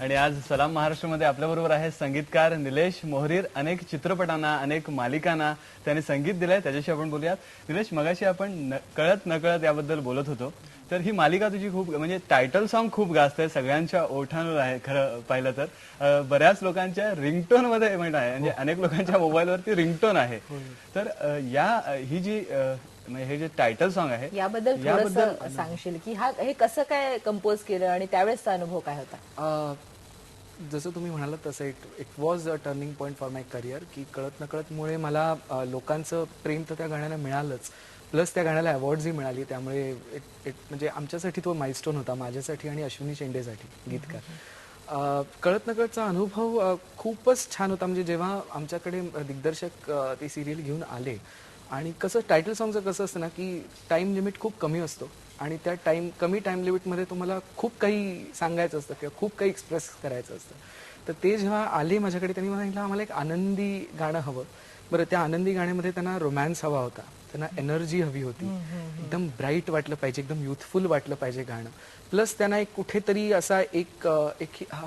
आणि आज सलाम महाराष्ट्रामध्ये आपल्याबरोबर आहे संगीतकार निलेश मोहरीर. अनेक चित्रपटांना, अनेक मालिकांना त्यांनी संगीत दिलंय. त्याच्याशी आपण बोलूयात. निलेश, मगाशी आपण कळत नकळत याबद्दल बोलत होतो. तर ही मालिका तुझी खूप म्हणजे टायटल सॉन्ग खूप गाजत आहे, सगळ्यांच्या ओठांवर आहे. खरं पाहिलं तर बऱ्याच लोकांच्या रिंगटोन मध्ये म्हणजे अनेक लोकांच्या मोबाईलवरती रिंगटोन आहे. तर ही जी हे जे टायटल सॉन्ग आहे याबद्दल थोडंसं सांगशील की हे कसं काय कंपोज केलं आणि त्यावेळेसचा अनुभव काय होता? जसं तुम्ही म्हणालात तसं it was a turning point for my career की कळत नकळतमुळे मला लोकांचं प्रेम तर त्या गाण्याला मिळालंच, प्लस त्या गाण्याला अवॉर्ड्सही मिळाली. त्यामुळे म्हणजे आमच्यासाठी तो माइलस्टोन होता, माझ्यासाठी आणि अश्विनी शेंडेसाठी गीतकार. कळत नकळतचा अनुभव खूपच छान होता. म्हणजे जेव्हा आमच्याकडे दिग्दर्शक ती सिरियल घेऊन आले आणि कसं टायटल सॉंगचं कसं असतं ना की टाइम लिमिट खूप कमी असतो आणि त्या कमी टाइम लिमिटमध्ये तुम्हाला खूप काही सांगायचं असतं किंवा खूप काही एक्सप्रेस करायचं असतं. तर ते जेव्हा आले माझ्याकडे त्यांनी मला सांगितलं आम्हाला एक आनंदी गाणं हवं. बरं, त्या आनंदी गाण्यामध्ये त्यांना रोमॅन्स हवा होता, त्यांना एनर्जी हवी होती, एकदम ब्राईट वाटलं पाहिजे, एकदम युथफुल वाटलं पाहिजे गाणं. प्लस त्यांना एक कुठेतरी असा एक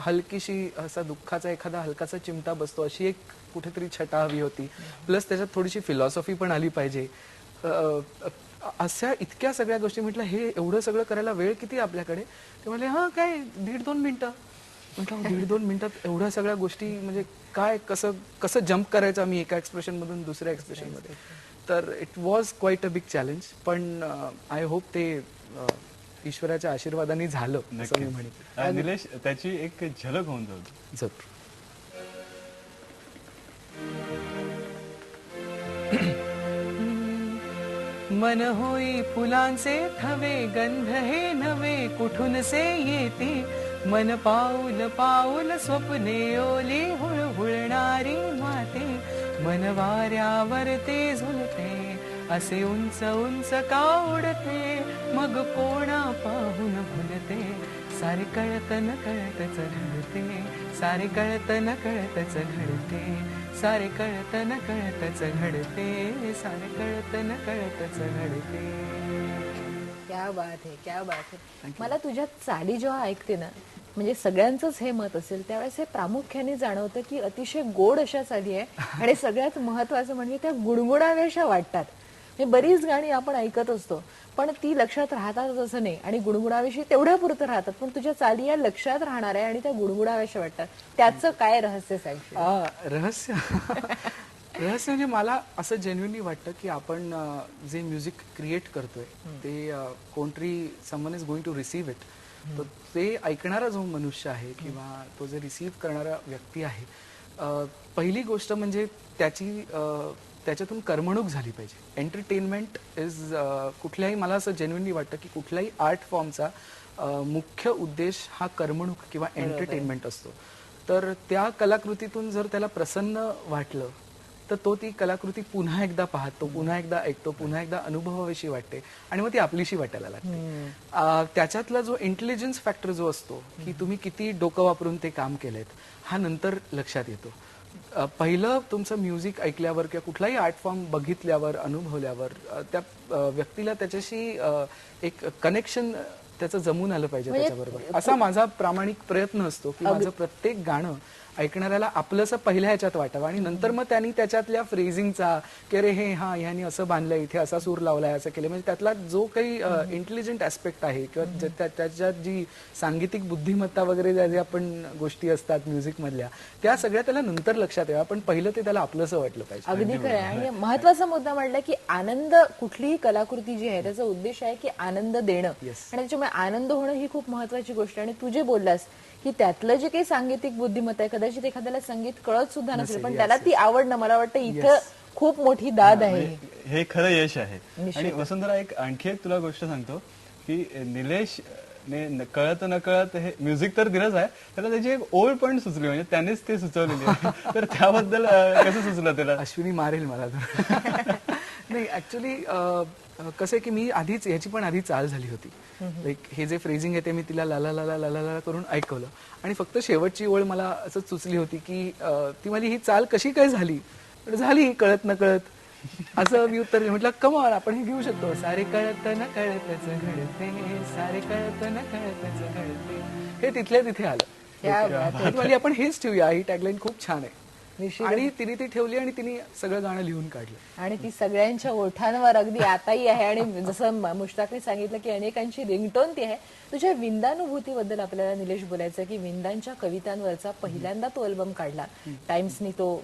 हलकीशी असा दुःखाचा एखादा हलकासा चिमटा बसतो अशी एक कुठेतरी छटा हवी होती. प्लस त्याच्यात थोडीशी फिलॉसॉफी पण आली पाहिजे. अशा इतक्या सगळ्या गोष्टी. म्हटलं हे एवढं सगळं करायला वेळ किती आपल्याकडे? ते म्हणले हां काय 1.5-2 मिनिटं. म्हटलं 1.5-2 मिनिटात एवढ्या सगळ्या गोष्टी म्हणजे काय कसं जम्प करायचं आम्ही एका एक्सप्रेशन मधून दुसऱ्या एक्सप्रेशन मध्ये. तर it was quite a big challenge. पण आय होप ते ईश्वराच्या आशीर्वादाने झालं असं मी म्हणेन. निलेश, त्याची एक झलक होऊन जाऊ. जरूर. मन होई फुलांचे थवे, गंध हे नवे कुठून से येते. मन पाऊल पाऊल स्वप्ने ओली हुळहुळणारी माते. मन वाऱ्यावर ते झुलते, असे उंच उंच का उडते. मग कोणा पाहून भुलते, सारे कळत न कळतच घडते. सारे कळत न कळतच घडते. सारे कळत न कळतच घडते. सारे कळत न कळतच घडते. क्या बात है, क्या बात है. मला तुझ्या चाली जेव्हा ऐकते ना, म्हणजे सगळ्यांचंच हे मत असेल त्यावेळेस हे प्रामुख्याने जाणवतं की अतिशय गोड अशा चाली आहे. आणि सगळ्यात महत्वाचं म्हणजे त्या गुणगुणाव्याशा वाटतात. हे बरीच गाणी आपण ऐकत असतो पण ती लक्षात राहतात असं नाही आणि गुणगुणाविषयी तेवढ्या पुरतं राहतात. पण तुझ्या चाली या लक्षात राहणार आहे आणि त्या गुणगुणाव्याशा वाटतात. त्याचं काय रहस्य सांगशील? रहस्य रहस्य म्हणजे मला असं जेन्युइनली वाटतं की आपण जे म्युझिक क्रिएट करतोय ते कोणतरी someone is going to receive it. तर ते ऐकणारा जो मनुष्य आहे किंवा तो जे रिसीव्ह करणारा व्यक्ती आहे, पहिली गोष्ट म्हणजे त्याच्यातून करमणूक झाली पाहिजे. एंटरटेनमेंट इज कुठल्याही, मला असं जेन्युइनली वाटतं की कुठल्याही आर्ट फॉर्मचा मुख्य उद्देश हा करमणूक किंवा एंटरटेनमेंट असतो. तर त्या कलाकृतीतून जर त्याला प्रसन्न वाटलं तर तो ती कलाकृती पुन्हा एकदा पाहतो, पुन्हा एकदा ऐकतो, पुन्हा एकदा अनुभवाविषयी वाटते आणि मग ती आपलीशी वाटायला लागते. त्याच्यातला जो इंटेलिजन्स फॅक्टर जो असतो की तुम्ही किती डोकं वापरून ते काम केलंय हा नंतर लक्षात येतो. पहिलं तुमचं म्युझिक ऐकल्यावर किंवा कुठलाही आर्ट फॉर्म बघितल्यावर, अनुभवल्यावर त्या व्यक्तीला त्याच्याशी एक कनेक्शन त्याचं जमून आलं पाहिजे त्याच्याबरोबर. असा माझा प्रामाणिक प्रयत्न असतो की माझं प्रत्येक गाणं ऐकणाऱ्याला आपलंसं पहिल्या ह्याच्यात वाटावं आणि नंतर मग त्यांनी त्याच्यातल्या फ्रेझिंगचा की अरे हे हा ह्यानी असं बांधलंय, इथे असा सूर लावलाय, असं केलं, म्हणजे त्यातला जो काही इंटेलिजंट ऍस्पेक्ट आहे किंवा त्याच्यात जी सांगीतिक बुद्धिमत्ता वगैरे ज्या आपण गोष्टी असतात म्युझिक मधल्या त्या सगळ्या त्याला नंतर लक्षात यावं. पण पहिलं ते त्याला आपलंसं वाटलं पाहिजे. अगदी खरं आहे. आणि महत्वाचा मुद्दा म्हटलं की आनंद, कुठलीही कलाकृती जी आहे त्याचा उद्देश आहे की आनंद देणं आणि त्याच्यामुळे आनंद होणं ही खूप महत्वाची गोष्ट आहे. आणि तू जे बोललास की त्यातलं जे काही सांगीतिक बुद्धिमत्ता आहे, कदाचित एखाद्याला संगीत कळत सुद्धा नसेल पण त्याला ती आवडणं, मला वाटतं इथं खूप मोठी दाद आहे. हे खरं यश आहे. आणि वसुंधरा, आणखी एक तुला गोष्ट सांगतो की निलेश ने कळत न कळत हे म्युझिक तर दिलंच आहे, त्याला त्याची एक ओळ पण सुचली, म्हणजे त्यानेच ते सुचवलेली आहे. तर त्याबद्दल कसं सुचलं त्याला? अश्विनी मारेल मला तर. नाही, ऍक्च्युली कसं आहे की मी आधीच ह्याची पण आधी चाल झाली होती. लाईक हे जे फ्रेझिंग आहे ते मी तिला लाला लाला लाला लाला करून ऐकवलं आणि फक्त शेवटची ओळ मला असं सुचली होती की ती माझी ही चाल कशी काय झाली कळत न कळत असं मी उत्तर म्हटलं कमाल आपण हे घेऊ शकतो. सारे कळत न कळतच घडते, सारे कळत न कळतच घडते, हे तिथल्या तिथे आलं. क्या बात आहे. वाली आपण हेच ठेवूया, ही टॅगलाईन खूप छान आहे. निश्चित. आणि तिने ती ठेवली आणि तिने सगळं गाणं लिहून काढलं. आणि ती सगळ्यांच्या ओठांवर अगदी आताही आहे. आणि जसं मुश्ताकने सांगितलं की अनेकांची रिंगटोन ती आहे. तुझ्या विंदानुभूतीबद्दल आपल्याला निलेश बोलायचं की विंदांच्या कवितांवरचा पहिल्यांदा तो अल्बम काढला, टाइम्सनी तो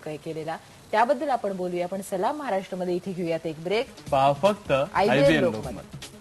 केलेला, त्याबद्दल आपण बोलूया. पण सलाम महाराष्ट्रामध्ये इथे घेऊयात एक ब्रेक. पहा फक्त IBN IBN लोकमत. लोकमत.